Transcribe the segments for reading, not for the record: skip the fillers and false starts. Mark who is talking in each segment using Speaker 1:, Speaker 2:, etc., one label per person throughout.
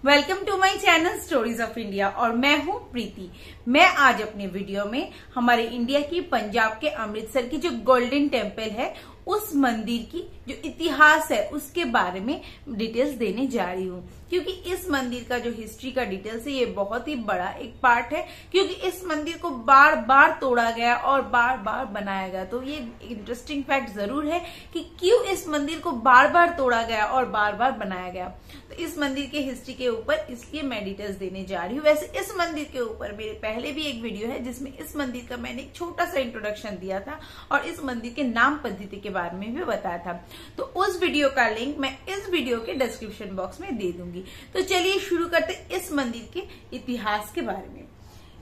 Speaker 1: Welcome to my channel stories of India और मैं हूं प्रीति। मैं आज अपने वीडियो में हमारे इंडिया की पंजाब के अमृतसर की जो गोल्डन टेम्पल है उस मंदिर की जो इतिहास है उसके बारे में डिटेल्स देने जा रही हूँ, क्योंकि इस मंदिर का जो हिस्ट्री का डिटेल्स है ये बहुत ही बड़ा एक पार्ट है, क्योंकि इस मंदिर को बार बार तोड़ा गया और बार बार बनाया गया। तो ये इंटरेस्टिंग फैक्ट जरूर है कि क्यों इस मंदिर को बार बार तोड़ा गया और बार बार बनाया गया। तो इस मंदिर के हिस्ट्री के ऊपर इसलिए मैं डिटेल्स देने जा रही हूँ। वैसे इस मंदिर के ऊपर मेरे पहले भी एक वीडियो है जिसमें इस मंदिर का मैंने एक छोटा सा इंट्रोडक्शन दिया था और इस मंदिर के नाम पद्धति के बारे में भी बताया था। तो उस वीडियो का लिंक मैं इस वीडियो के डिस्क्रिप्शन बॉक्स में दे दूंगी। तो चलिए शुरू करते इस मंदिर के इतिहास के बारे में।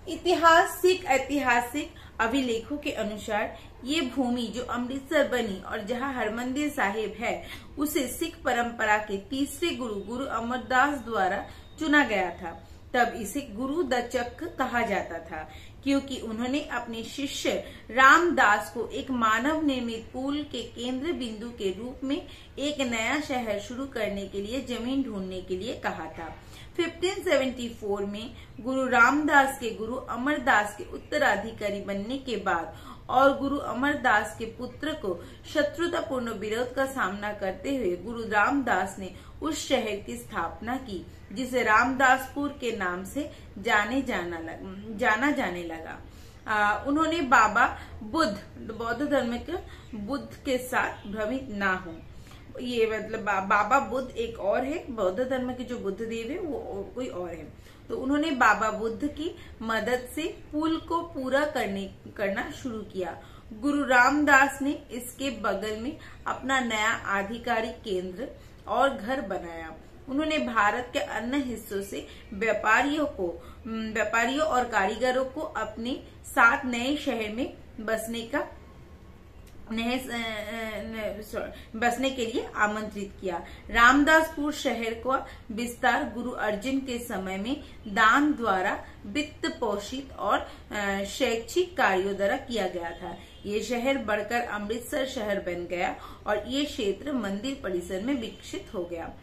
Speaker 1: इतिहास सिख ऐतिहासिक अभिलेखों के अनुसार ये भूमि जो अमृतसर बनी और जहां हरमंदिर साहिब है उसे सिख परंपरा के तीसरे गुरु अमरदास द्वारा चुना गया था। तब इसे गुरु दचक कहा जाता था, क्योंकि उन्होंने अपने शिष्य रामदास को एक मानव निर्मित पुल के केंद्र बिंदु के रूप में एक नया शहर शुरू करने के लिए जमीन ढूंढने के लिए कहा था। 1574 में गुरु रामदास के गुरु अमरदास के उत्तराधिकारी बनने के बाद और गुरु अमरदास के पुत्र को शत्रुतापूर्ण विरोध का सामना करते हुए गुरु रामदास ने उस शहर की स्थापना की जिसे रामदासपुर के नाम से जाना जाने लगा। उन्होंने बाबा बौद्ध धर्म के बुद्ध के साथ भ्रमित ना हो। ये मतलब बाबा बुद्ध एक और है, बौद्ध धर्म के जो बुद्ध देव है वो कोई और है। तो उन्होंने बाबा बुद्ध की मदद से पुल को पूरा करना शुरू किया। गुरु रामदास ने इसके बगल में अपना नया आधिकारिक केंद्र और घर बनाया। उन्होंने भारत के अन्य हिस्सों से व्यापारियों और कारीगरों को अपने साथ नए शहर में बसने के लिए आमंत्रित किया। रामदासपुर शहर का विस्तार गुरु अर्जुन के समय में दान द्वारा वित्त पोषित और शैक्षिक कार्यों द्वारा किया गया था। ये शहर बढ़कर अमृतसर शहर बन गया और ये क्षेत्र मंदिर परिसर में विकसित हो गया।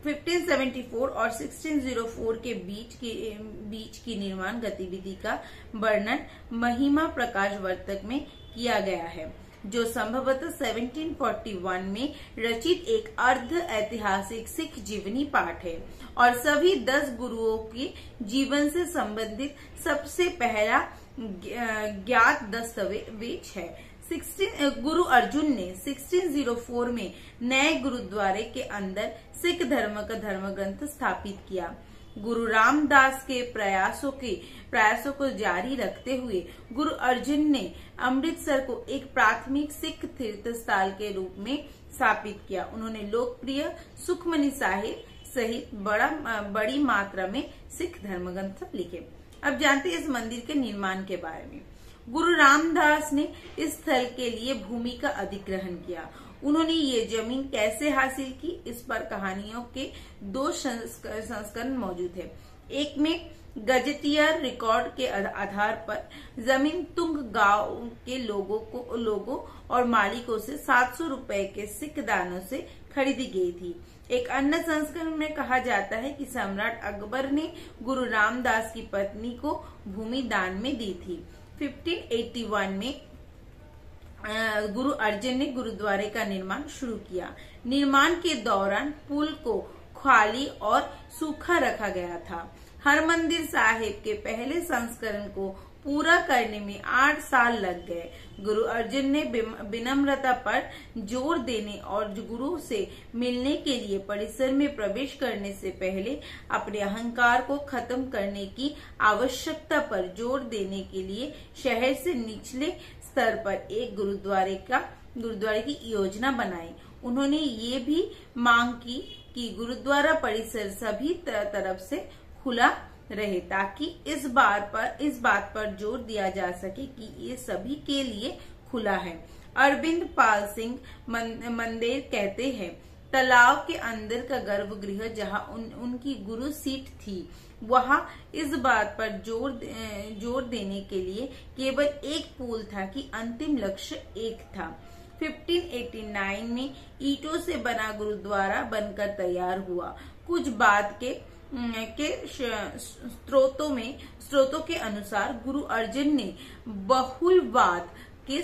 Speaker 1: 1574 और 1604 के बीच की निर्माण गतिविधि का वर्णन महिमा प्रकाश वर्तक में किया गया है, जो संभवतः 1741 में रचित एक अर्ध ऐतिहासिक सिख जीवनी पाठ है और सभी 10 गुरुओं के जीवन से संबंधित सबसे पहला ज्ञात दस्तावेज है। गुरु अर्जुन ने 1604 में नए गुरुद्वारे के अंदर सिख धर्म का धर्म ग्रंथ स्थापित किया। गुरु रामदास के प्रयासों को जारी रखते हुए गुरु अर्जुन ने अमृतसर को एक प्राथमिक सिख तीर्थ स्थल के रूप में स्थापित किया। उन्होंने लोकप्रिय सुखमनी साहिब सहित बड़ी मात्रा में सिख धर्म ग्रंथ लिखे। अब जानते हैं इस मंदिर के निर्माण के बारे में। गुरु रामदास ने इस स्थल के लिए भूमि का अधिग्रहण किया। उन्होंने ये जमीन कैसे हासिल की, इस पर कहानियों के 2 संस्करण मौजूद है। एक में गजेटियर रिकॉर्ड के आधार पर जमीन तुंग गांव के लोगों और मालिकों से 700 रुपए के सिख दानों से खरीदी गई थी। एक अन्य संस्करण में कहा जाता है कि सम्राट अकबर ने गुरु रामदास की पत्नी को भूमि दान में दी थी। 1581 में गुरु अर्जुन ने गुरुद्वारे का निर्माण शुरू किया। निर्माण के दौरान पुल को खाली और सूखा रखा गया था। हरमंदिर साहिब के पहले संस्करण को पूरा करने में 8 साल लग गए। गुरु अर्जुन ने विनम्रता पर जोर देने और गुरु से मिलने के लिए परिसर में प्रवेश करने से पहले अपने अहंकार को खत्म करने की आवश्यकता पर जोर देने के लिए शहर से निचले स्तर पर एक गुरुद्वारे की योजना बनाई। उन्होंने ये भी मांग की कि गुरुद्वारा परिसर सभी तरफ से खुला रहे, ताकि इस बात पर जोर दिया जा सके कि ये सभी के लिए खुला है। अरविंद पाल सिंह मंदिर कहते हैं, तालाब के अंदर का गर्भगृह जहां उनकी गुरु सीट थी, वहां इस बात पर जोर देने के लिए केवल एक पुल था कि अंतिम लक्ष्य एक था। 1589 में ईंटों से बना गुरुद्वारा बनकर तैयार हुआ। कुछ बाद के स्रोतों के अनुसार गुरु अर्जुन ने बहुलवाद के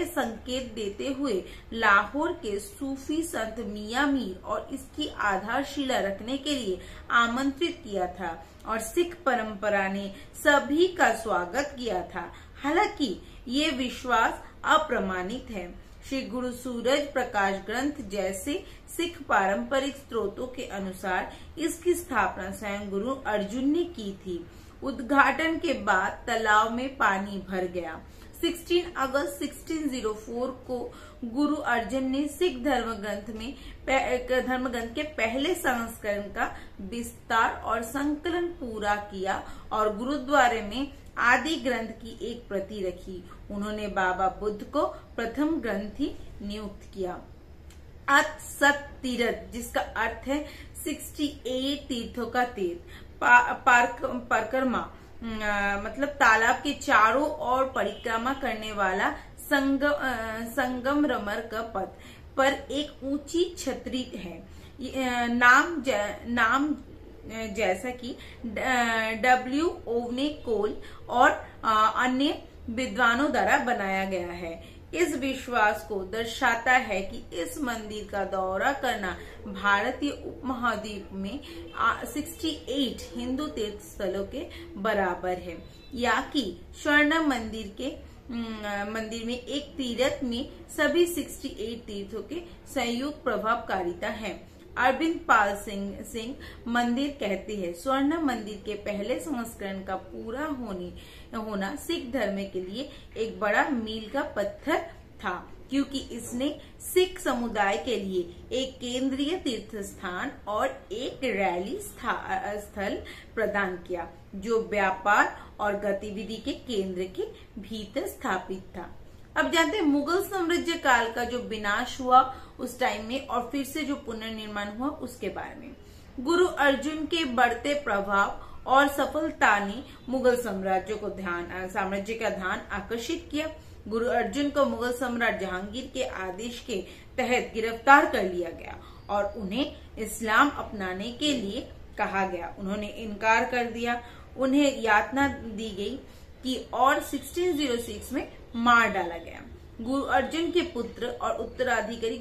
Speaker 1: संकेत देते हुए लाहौर के सूफी संत मियां मीर और इसकी आधारशिला रखने के लिए आमंत्रित किया था और सिख परंपरा ने सभी का स्वागत किया था। हालांकि ये विश्वास अप्रमाणित है। श्री गुरु सूरज प्रकाश ग्रंथ जैसे सिख पारंपरिक स्रोतों के अनुसार इसकी स्थापना स्वयं गुरु अर्जुन ने की थी। उद्घाटन के बाद तालाब में पानी भर गया। 16 अगस्त 1604 को गुरु अर्जुन ने सिख धर्म ग्रंथ के पहले संस्करण का विस्तार और संकलन पूरा किया और गुरुद्वारे में आदि ग्रंथ की एक प्रति रखी। उन्होंने बाबा बुद्ध को प्रथम ग्रंथी नियुक्त किया। अत सत तीर्थ, जिसका अर्थ है 68 तीर्थों का तीर्थ, परिक्रमा मतलब तालाब के चारों ओर परिक्रमा करने वाला संगम रमर का पथ पर एक ऊंची छतरी है। नाम जैसा कि डब्ल्यू ओवने कोल और अन्य विद्वानों द्वारा बनाया गया है। इस विश्वास को दर्शाता है कि इस मंदिर का दौरा करना भारतीय उपमहाद्वीप में 68 हिंदू तीर्थ स्थलों के बराबर है, या कि स्वर्ण मंदिर में एक तीर्थ में सभी 68 तीर्थों के संयुक्त प्रभावकारिता है। अरविंद पाल सिंह मंदिर कहते हैं, स्वर्ण मंदिर के पहले संस्करण का पूरा होना सिख धर्म के लिए एक बड़ा मील का पत्थर था, क्योंकि इसने सिख समुदाय के लिए एक केंद्रीय तीर्थ स्थान और एक रैली स्थल प्रदान किया, जो व्यापार और गतिविधि के केंद्र के भीतर स्थापित था। अब जानते हैं मुगल साम्राज्य काल का जो विनाश हुआ उस टाइम में और फिर से जो पुनर्निर्माण हुआ उसके बारे में। गुरु अर्जुन के बढ़ते प्रभाव और सफलता ने मुगल साम्राज्य का ध्यान आकर्षित किया। गुरु अर्जुन को मुगल सम्राट जहांगीर के आदेश के तहत गिरफ्तार कर लिया गया और उन्हें इस्लाम अपनाने के लिए कहा गया। उन्होंने इनकार कर दिया। उन्हें यातना दी गई कि और 1606 में मार डाला गया। गुरु अर्जुन के पुत्र और उत्तराधिकारी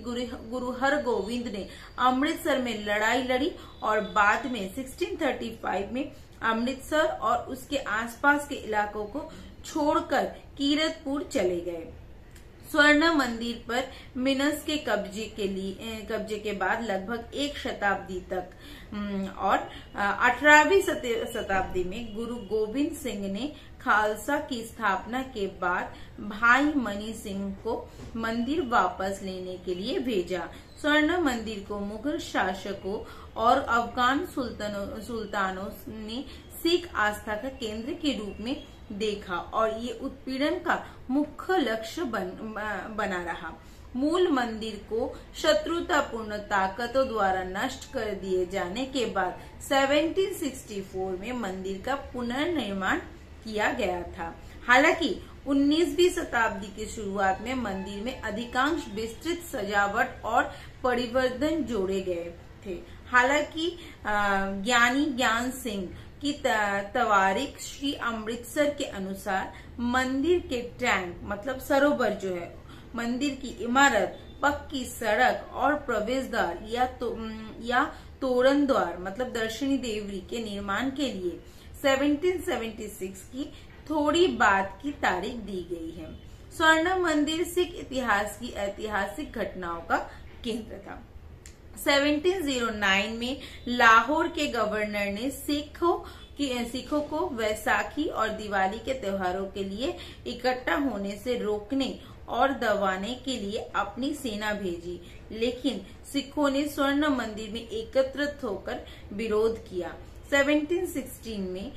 Speaker 1: गुरु हरगोविंद ने अमृतसर में लड़ाई लड़ी और बाद में 1635 में अमृतसर और उसके आसपास के इलाकों को छोड़कर कीरतपुर चले गए। स्वर्ण मंदिर पर मिनस के कब्जे के बाद लगभग एक शताब्दी तक और 18वीं शताब्दी में गुरु गोविंद सिंह ने खालसा की स्थापना के बाद भाई मनी सिंह को मंदिर वापस लेने के लिए भेजा। स्वर्ण मंदिर को मुगल शासकों और अफगान सुल्तानों ने सिख आस्था का केंद्र के रूप में देखा और ये उत्पीड़न का मुख्य लक्ष्य बना रहा। मूल मंदिर को शत्रुतापूर्ण ताकतों द्वारा नष्ट कर दिए जाने के बाद 1764 में मंदिर का पुनर्निर्माण किया गया था। हालांकि 19वीं शताब्दी की शुरुआत में मंदिर में अधिकांश विस्तृत सजावट और परिवर्तन जोड़े गए थे। हालांकि ज्ञानी ज्ञान सिंह की तवारीख श्री अमृतसर के अनुसार मंदिर के टैंक मतलब सरोवर जो है, मंदिर की इमारत, पक्की सड़क और प्रवेश द्वार या तोरण द्वार मतलब दर्शनी देवरी के निर्माण के लिए 1776 की थोड़ी बाद की तारीख दी गई है। स्वर्ण मंदिर सिख इतिहास की ऐतिहासिक घटनाओं का केंद्र था। 1709 में लाहौर के गवर्नर ने सिखों को वैसाखी और दिवाली के त्योहारों के लिए इकट्ठा होने से रोकने और दबाने के लिए अपनी सेना भेजी, लेकिन सिखों ने स्वर्ण मंदिर में एकत्रित होकर विरोध किया। 1716 में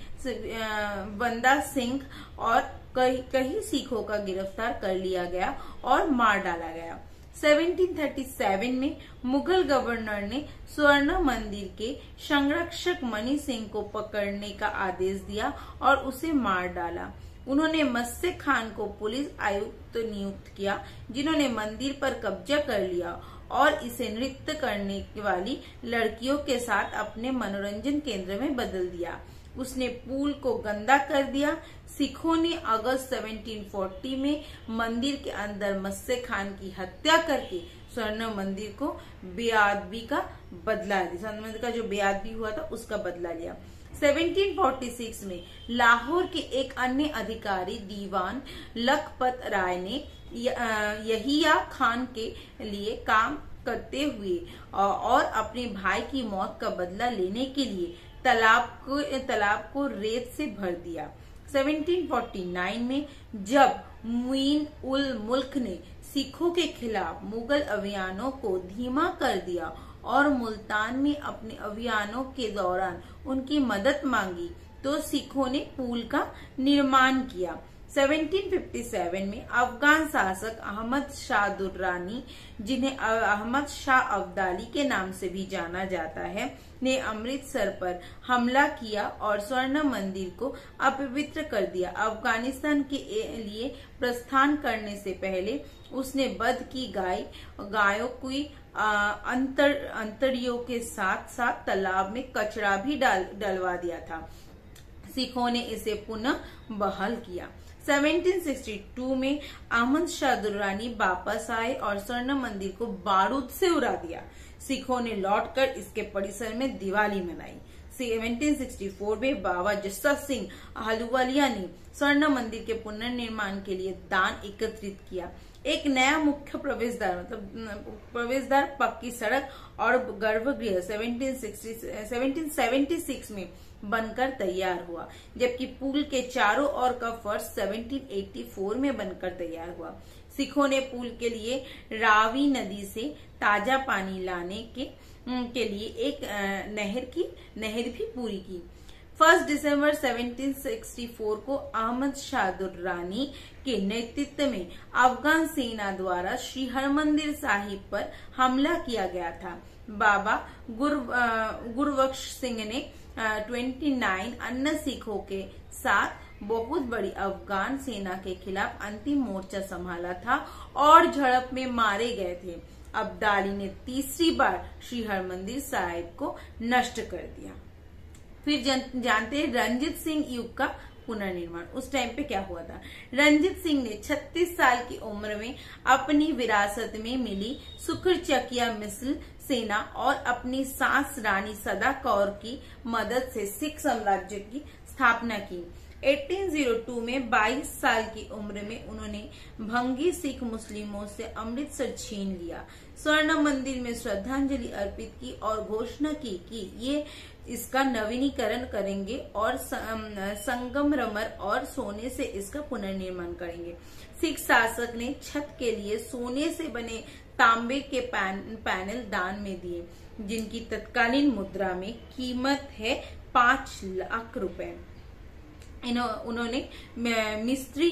Speaker 1: बंदा सिंह और कई सिखों का गिरफ्तार कर लिया गया और मार डाला गया। 1737 में मुगल गवर्नर ने स्वर्ण मंदिर के संरक्षक मनी सिंह को पकड़ने का आदेश दिया और उसे मार डाला। उन्होंने मत्स्य खान को पुलिस आयुक्त नियुक्त किया, जिन्होंने मंदिर पर कब्जा कर लिया और इसे नृत्य करने वाली लड़कियों के साथ अपने मनोरंजन केंद्र में बदल दिया। उसने पूल को गंदा कर दिया। सिखों ने अगस्त 1740 में मंदिर के अंदर मत्स्य खान की हत्या करके स्वर्ण मंदिर को बेअदबी का बदला लिया। स्वर्ण मंदिर का जो बेअदबी हुआ था उसका बदला लिया। 1746 में लाहौर के एक अन्य अधिकारी दीवान लखपत राय ने यहिया खान के लिए काम करते हुए और अपने भाई की मौत का बदला लेने के लिए तालाब को रेत से भर दिया। 1749 में जब मुइन उल मुल्क ने सिखों के खिलाफ मुगल अभियानों को धीमा कर दिया और मुल्तान में अपने अभियानों के दौरान उनकी मदद मांगी, तो सिखों ने पुल का निर्माण किया। 1757 में अफगान शासक अहमद शाह दुर्रानी, जिन्हें अहमद शाह अब्दाली के नाम से भी जाना जाता है, ने अमृतसर पर हमला किया और स्वर्ण मंदिर को अपवित्र कर दिया। अफगानिस्तान के लिए प्रस्थान करने से पहले उसने वध की गायों की अंतड़ियों के साथ साथ तालाब में कचरा भी डलवा दिया था। सिखों ने इसे पुनः बहाल किया। 1762 में अहमद शाह दुर्रानी वापस आए और स्वर्ण मंदिर को बारूद से उड़ा दिया। सिखों ने लौटकर इसके परिसर में दिवाली मनाई। 1764 में बाबा जस्सा सिंह आहलूवालिया ने स्वर्ण मंदिर के पुनर्निर्माण के लिए दान एकत्रित किया। एक नया मुख्य प्रवेशद्वार, पक्की सड़क और गर्भगृह 1776 में बनकर तैयार हुआ, जबकि पुल के चारों ओर का फर्श 1784 में बनकर तैयार हुआ। सिखों ने पुल के लिए रावी नदी से ताजा पानी लाने के लिए एक नहर भी पूरी की। 1 दिसंबर 1764 को अहमद शाह दुर्रानी के नेतृत्व में अफगान सेना द्वारा श्री हरमंदिर साहिब पर हमला किया गया था। बाबा गुरबख्श सिंह ने 29 अन्य सिखों के साथ बहुत बड़ी अफगान सेना के खिलाफ अंतिम मोर्चा संभाला था और झड़प में मारे गए थे। अब्दाली ने तीसरी बार श्री हरमंदिर साहिब को नष्ट कर दिया। फिर जानते हैं रंजीत सिंह युग का पुनर्निर्माण। उस टाइम पे क्या हुआ था? रंजीत सिंह ने 36 साल की उम्र में अपनी विरासत में मिली सुखरचकिया मिसल सेना और अपनी सास रानी सदा कौर की मदद से सिख साम्राज्य की स्थापना की। 1802 में 22 साल की उम्र में उन्होंने भंगी सिख मुस्लिमों से अमृतसर छीन लिया, स्वर्ण मंदिर में श्रद्धांजलि अर्पित की और घोषणा की कि ये इसका नवीनीकरण करेंगे और संगमरमर और सोने से इसका पुनर्निर्माण करेंगे। सिख शासक ने छत के लिए सोने से बने तांबे के पैनल दान में दिए, जिनकी तत्कालीन मुद्रा में कीमत है 5 लाख रुपए। उन्होंने मिस्त्री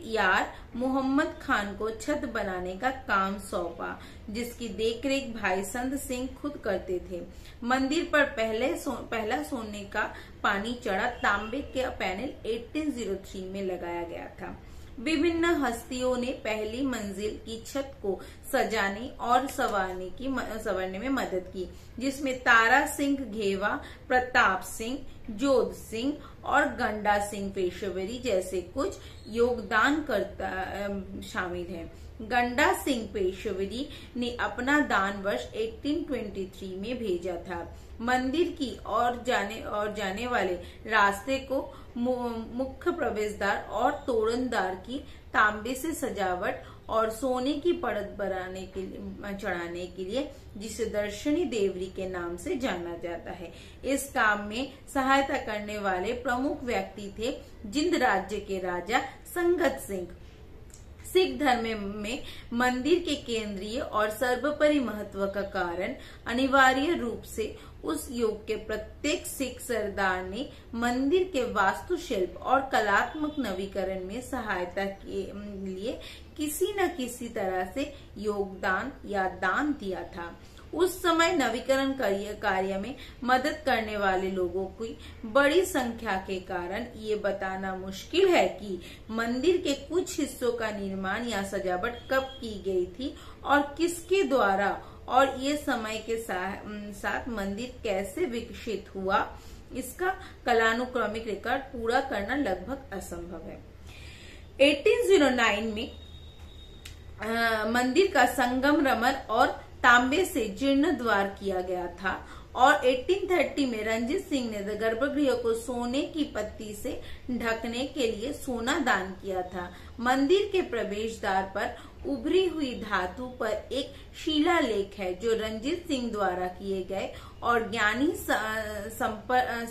Speaker 1: यार मोहम्मद खान को छत बनाने का काम सौंपा, जिसकी देखरेख भाई संत सिंह खुद करते थे। मंदिर पर पहला सोने का पानी चढ़ा तांबे का पैनल 1803 में लगाया गया था। विभिन्न हस्तियों ने पहली मंजिल की छत को सजाने और संवारने में मदद की, जिसमें तारा सिंह घेवा, प्रताप सिंह, जोध सिंह और गंडा सिंह पेशेवरी जैसे कुछ योगदानकर्ता शामिल हैं। गंडा सिंह पेशेवरी ने अपना दान वर्ष 1823 में भेजा था। मंदिर की और जाने वाले रास्ते को मुख्य प्रवेशद्वार और तोरणद्वार की तांबे से सजावट और सोने की परत चढ़ाने के लिए, जिसे दर्शनी देवरी के नाम से जाना जाता है। इस काम में सहायता करने वाले प्रमुख व्यक्ति थे जिंद राज्य के राजा संगत सिंह। सिख धर्म में मंदिर के केंद्रीय और सर्वोपरि महत्व का कारण अनिवार्य रूप से उस युग के प्रत्येक सिख सरदार ने मंदिर के वास्तुशिल्प और कलात्मक नवीकरण में सहायता के लिए किसी न किसी तरह से योगदान या दान दिया था। उस समय नवीकरण कार्य में मदद करने वाले लोगों की बड़ी संख्या के कारण ये बताना मुश्किल है कि मंदिर के कुछ हिस्सों का निर्माण या सजावट कब की गई थी और किसके द्वारा, और ये समय के साथ मंदिर कैसे विकसित हुआ, इसका कालानुक्रमिक रिकॉर्ड पूरा करना लगभग असंभव है। 1809 में मंदिर का संगमरमर और तांबे से जीर्णोद्धार किया गया था और 1830 में रंजीत सिंह ने गर्भगृह को सोने की पत्ती से ढकने के लिए सोना दान किया था। मंदिर के प्रवेश द्वार पर उभरी हुई धातु पर एक शिलालेख है जो रंजीत सिंह द्वारा किए गए और ज्ञानी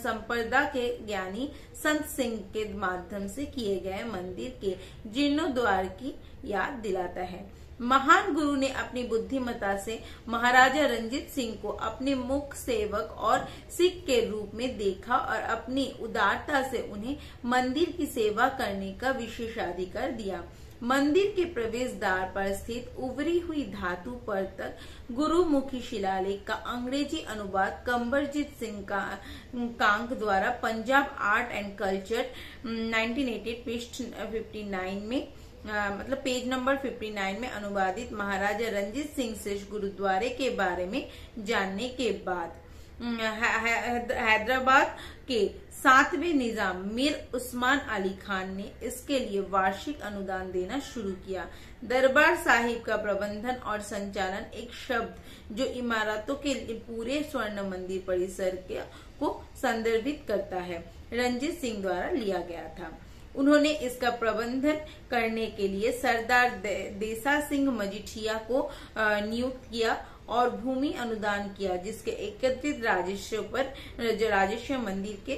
Speaker 1: संप्रदा के ज्ञानी संत सिंह के माध्यम से किए गए मंदिर के जीर्णोद्धार की याद दिलाता है। महान गुरु ने अपनी बुद्धिमत्ता से महाराजा रंजीत सिंह को अपने मुख्य सेवक और सिख के रूप में देखा और अपनी उदारता से उन्हें मंदिर की सेवा करने का विशेषाधिकार दिया। मंदिर के प्रवेश द्वार पर स्थित उभरी हुई धातु पर तक गुरुमुखी शिलालेख का अंग्रेजी अनुवाद कंवरजीत सिंह कांग द्वारा Punjab art and culture 1988 page 59 में पेज नंबर 59 में अनुवादित महाराजा रंजीत सिंह से गुरुद्वारे के बारे में जानने के बाद हैदराबाद के 7वें निजाम मीर उस्मान अली खान ने इसके लिए वार्षिक अनुदान देना शुरू किया। दरबार साहिब का प्रबंधन और संचालन एक शब्द जो इमारतों के पूरे स्वर्ण मंदिर परिसर को संदर्भित करता है, रंजीत सिंह द्वारा लिया गया था। उन्होंने इसका प्रबंधन करने के लिए सरदार देसा सिंह मजीठिया को नियुक्त किया और भूमि अनुदान किया, जिसके एकत्रित राजस्व मंदिर के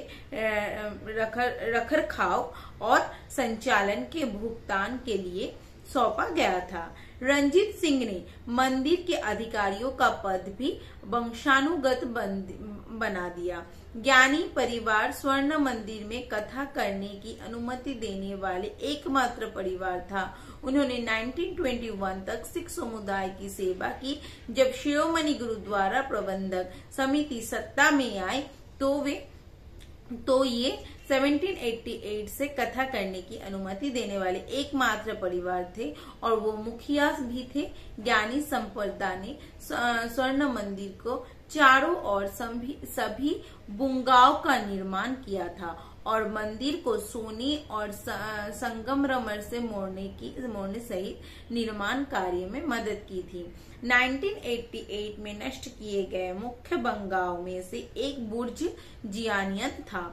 Speaker 1: रखरखाव और संचालन के भुगतान के लिए सौंपा गया था। रंजीत सिंह ने मंदिर के अधिकारियों का पद भी वंशानुगत बना दिया। ज्ञानी परिवार स्वर्ण मंदिर में कथा करने की अनुमति देने वाले एकमात्र परिवार था। उन्होंने 1921 तक सिख समुदाय की सेवा की। जब शिरोमणि गुरुद्वारा प्रबंधक समिति सत्ता में आए तो ये 1788 से कथा करने की अनुमति देने वाले एकमात्र परिवार थे और वो मुखिया भी थे। ज्ञानी संप्रदा ने स्वर्ण मंदिर को चारों ओर सभी बुंगाओं का निर्माण किया था और मंदिर को सोने और संगमरमर से मोड़ने सहित निर्माण कार्य में मदद की थी। 1988 में नष्ट किए गए मुख्य बंगाओं में से एक बुर्ज जियानियत था।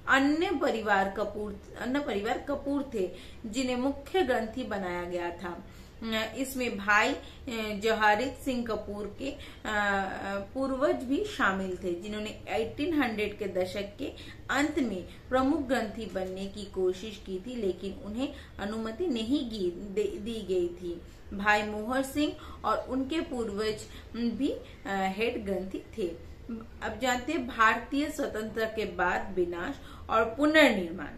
Speaker 1: अन्य परिवार कपूर थे जिन्हें मुख्य ग्रंथी बनाया गया था। इसमें भाई जवाहरीत सिंह कपूर के पूर्वज भी शामिल थे, जिन्होंने 1800 के दशक के अंत में प्रमुख ग्रंथी बनने की कोशिश की थी, लेकिन उन्हें अनुमति नहीं दी गई थी। भाई मोहर सिंह और उनके पूर्वज भी हेड ग्रंथी थे। अब जानते हैं भारतीय स्वतंत्रता के बाद विनाश और पुनर्निर्माण।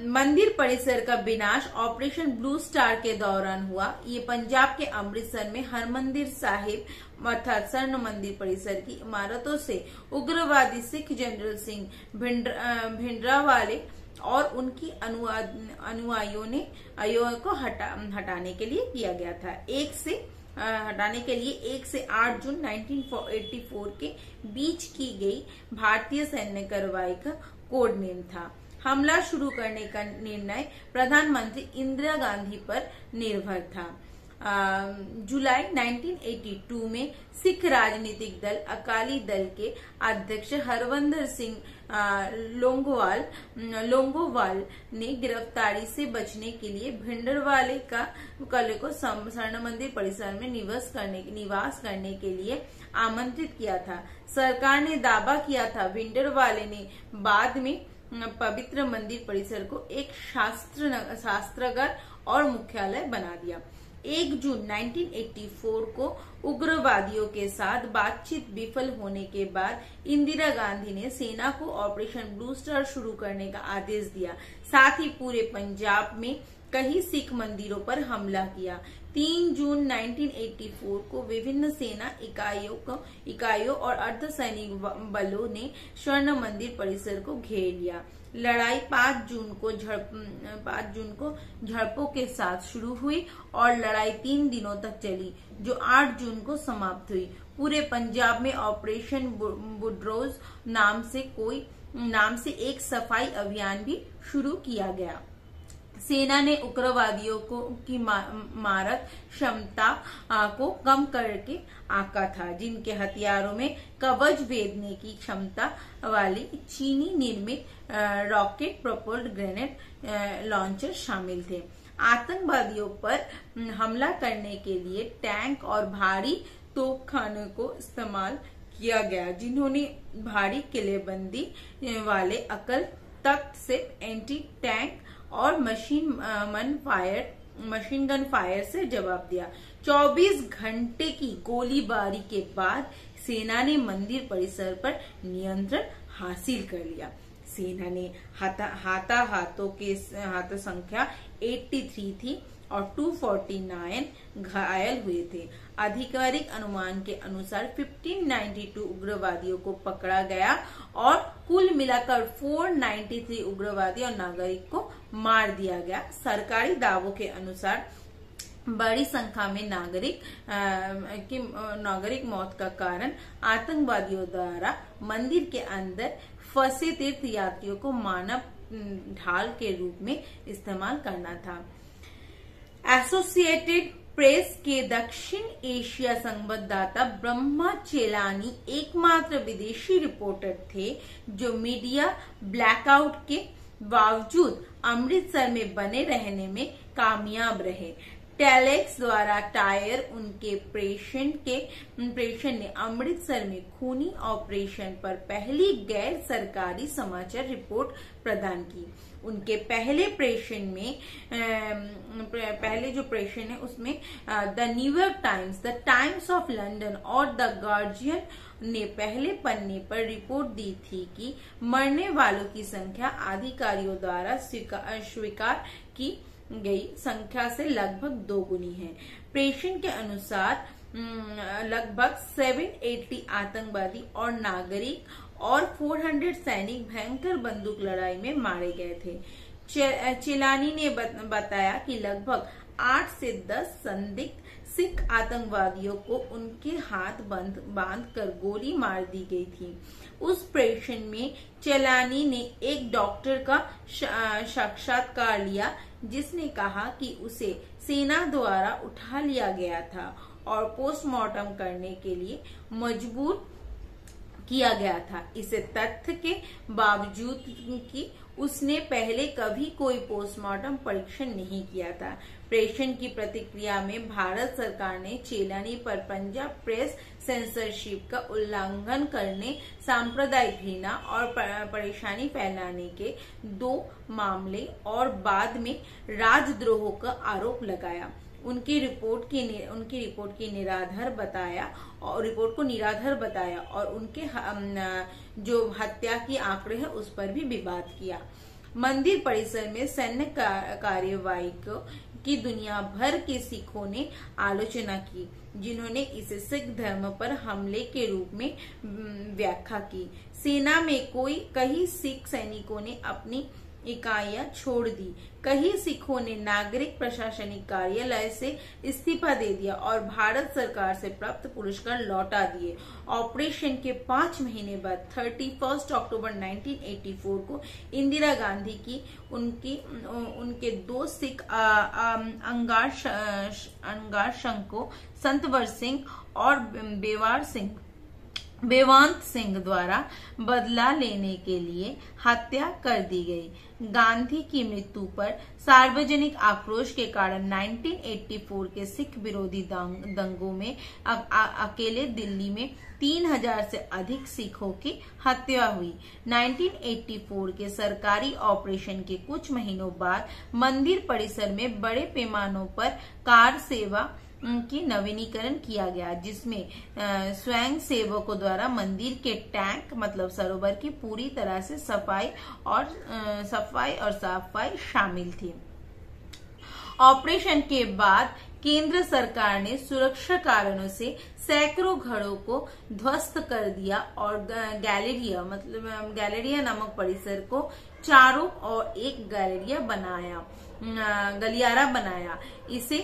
Speaker 1: मंदिर परिसर का विनाश ऑपरेशन ब्लू स्टार के दौरान हुआ। ये पंजाब के अमृतसर में हरमंदिर साहिब अर्थात स्वर्ण मंदिर परिसर की इमारतों से उग्रवादी सिख जनरल सिंह भिंडरावाले और उनकी अनुयायियों को हटाने के लिए किया गया था। 1 से 8 जून 1984 के बीच की गई भारतीय सैन्य कार्रवाई का कोड नेम था। हमला शुरू करने का निर्णय प्रधानमंत्री इंदिरा गांधी पर निर्भर था। जुलाई 1982 में सिख राजनीतिक दल अकाली दल के अध्यक्ष हरवंदर सिंह लोंगोवाल ने गिरफ्तारी से बचने के लिए भिंडरवाले को स्वर्ण मंदिर परिसर में निवास करने के लिए आमंत्रित किया था। सरकार ने दावा किया था भिंडरवाले ने बाद में पवित्र मंदिर परिसर को एक शास्त्रागार और मुख्यालय बना दिया। 1 जून 1984 को उग्रवादियों के साथ बातचीत विफल होने के बाद इंदिरा गांधी ने सेना को ऑपरेशन ब्लू स्टार शुरू करने का आदेश दिया। साथ ही पूरे पंजाब में कई सिख मंदिरों पर हमला किया। 3 जून 1984 को विभिन्न सेना इकाइयों और अर्धसैनिक बलों ने स्वर्ण मंदिर परिसर को घेर लिया। लड़ाई 5 जून को झड़पों के साथ शुरू हुई और लड़ाई 3 दिनों तक चली, जो 8 जून को समाप्त हुई। पूरे पंजाब में ऑपरेशन बुडरोज नाम से एक सफाई अभियान भी शुरू किया गया। सेना ने उग्रवादियों की मारक क्षमता को कम करके आंका था, जिनके हथियारों में कवच भेदने की क्षमता वाली चीनी निर्मित रॉकेट प्रोपेल्ड ग्रेनेड लॉन्चर शामिल थे। आतंकवादियों पर हमला करने के लिए टैंक और भारी तोपखानों को इस्तेमाल किया गया, जिन्होंने भारी किलेबंदी वाले अकल तख्त से एंटी टैंक और मशीन गन फायर से जवाब दिया। 24 घंटे की गोलीबारी के बाद सेना ने मंदिर परिसर पर नियंत्रण हासिल कर लिया। सेना ने हाथों संख्या 83 थी और 249 घायल हुए थे। आधिकारिक अनुमान के अनुसार 1592 उग्रवादियों को पकड़ा गया और कुल मिलाकर 493 उग्रवादी और नागरिक को मार दिया गया। सरकारी दावों के अनुसार बड़ी संख्या में नागरिक मौत का कारण आतंकवादियों द्वारा मंदिर के अंदर फंसे तीर्थ यात्रियों को मानव ढाल के रूप में इस्तेमाल करना था। एसोसिएटेड प्रेस के दक्षिण एशिया संवाददाता ब्रह्मा चेलानी एकमात्र विदेशी रिपोर्टर थे जो मीडिया ब्लैकआउट के बावजूद अमृतसर में बने रहने में कामयाब रहे। टेलेक्स द्वारा टायर उनके प्रेषण ने अमृतसर में खूनी ऑपरेशन पर पहली गैर सरकारी समाचार रिपोर्ट प्रदान की। उनके पहले जो प्रेषण है उसमें the New York times, the times of London और द गार्जियन ने पहले पन्ने पर रिपोर्ट दी थी कि मरने वालों की संख्या अधिकारियों द्वारा स्वीकार की गई संख्या से लगभग दोगुनी है। प्रेषण के अनुसार लगभग 780 आतंकवादी और नागरिक और 400 सैनिक भयंकर बंदूक लड़ाई में मारे गए थे। चिलानी ने बताया कि लगभग 8 से 10 संदिग्ध सिख आतंकवादियों को उनके हाथ बांध कर गोली मार दी गई थी। उस प्रेषण में चिलानी ने एक डॉक्टर का साक्षात्कार लिया जिसने कहा कि उसे सेना द्वारा उठा लिया गया था और पोस्टमार्टम करने के लिए मजबूर किया गया था। इस तथ्य के बावजूद कि उसने पहले कभी कोई पोस्टमार्टम परीक्षण नहीं किया था। प्रेषण की प्रतिक्रिया में भारत सरकार ने चेलानी पर पंजाब प्रेस सेंसरशिप का उल्लंघन करने, सांप्रदायिक घृणा और परेशानी फैलाने के 2 मामले और बाद में राजद्रोह का आरोप लगाया। उनकी रिपोर्ट को निराधार बताया और उनके जो हत्या की आंकड़े हैं उस पर भी विवाद किया। मंदिर परिसर में सैन्य कार्यवाही की दुनिया भर के सिखों ने आलोचना की, जिन्होंने इसे सिख धर्म पर हमले के रूप में व्याख्या की। सेना में कई सिख सैनिकों ने अपनी इकाइयां छोड़ दी। कई सिखों ने नागरिक प्रशासनिक कार्यालय से इस्तीफा दे दिया और भारत सरकार से प्राप्त पुरस्कार लौटा दिए। ऑपरेशन के 5 महीने बाद 31 अक्टूबर 1984 को इंदिरा गांधी की उनके 2 सिख अंगारशंकों संतवर सिंह और बेवांत सिंह द्वारा बदला लेने के लिए हत्या कर दी गई। गांधी की मृत्यु पर सार्वजनिक आक्रोश के कारण 1984 के सिख विरोधी दंगों में अकेले दिल्ली में 3000 से अधिक सिखों की हत्या हुई। 1984 के सरकारी ऑपरेशन के कुछ महीनों बाद मंदिर परिसर में बड़े पैमानों पर कार सेवा की नवीनीकरण किया गया, जिसमें स्वयं सेवकों द्वारा मंदिर के टैंक मतलब सरोवर की पूरी तरह से सफाई और साफाई शामिल थी। ऑपरेशन के बाद केंद्र सरकार ने सुरक्षा कारणों से सैकड़ों घरों को ध्वस्त कर दिया और गैलेरिया नामक परिसर को चारों और एक गलियारा बनाया। इसे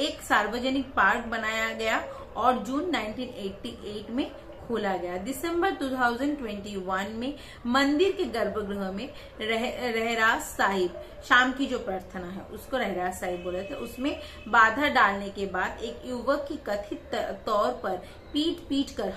Speaker 1: एक सार्वजनिक पार्क बनाया गया और जून 1988 में खोला गया। दिसंबर 2021 में मंदिर के गर्भगृह में रहरास साहिब, शाम की जो प्रार्थना है उसको रहरास साहिब बोले थे, उसमें बाधा डालने के बाद एक युवक की कथित तौर पर पीट कर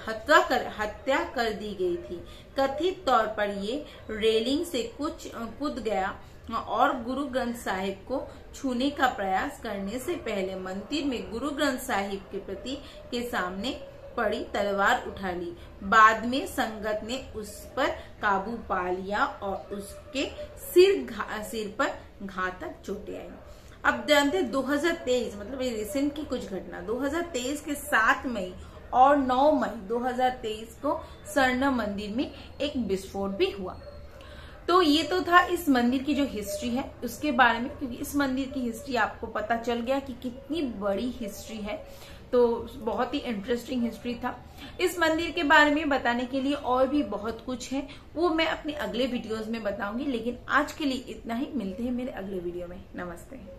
Speaker 1: हत्या कर दी गई थी। कथित तौर पर ये रेलिंग से कूद गया और गुरु ग्रंथ साहिब को छूने का प्रयास करने से पहले मंदिर में गुरु ग्रंथ साहिब के प्रति के सामने पड़ी तलवार उठा ली। बाद में संगत ने उस पर काबू पा लिया और उसके सिर पर घातक चोटें आई। अब जानते हैं 2023 मतलब ये रिसेंट की कुछ घटना, 2023 के 7 मई और 9 मई 2023 को स्वर्ण मंदिर में एक विस्फोट भी हुआ। तो ये तो था इस मंदिर की जो हिस्ट्री है उसके बारे में, क्योंकि इस मंदिर की हिस्ट्री आपको पता चल गया कि कितनी बड़ी हिस्ट्री है, तो बहुत ही इंटरेस्टिंग हिस्ट्री था। इस मंदिर के बारे में बताने के लिए और भी बहुत कुछ है, वो मैं अपने अगले वीडियोस में बताऊंगी, लेकिन आज के लिए इतना ही। मिलते हैं मेरे अगले वीडियो में। नमस्ते।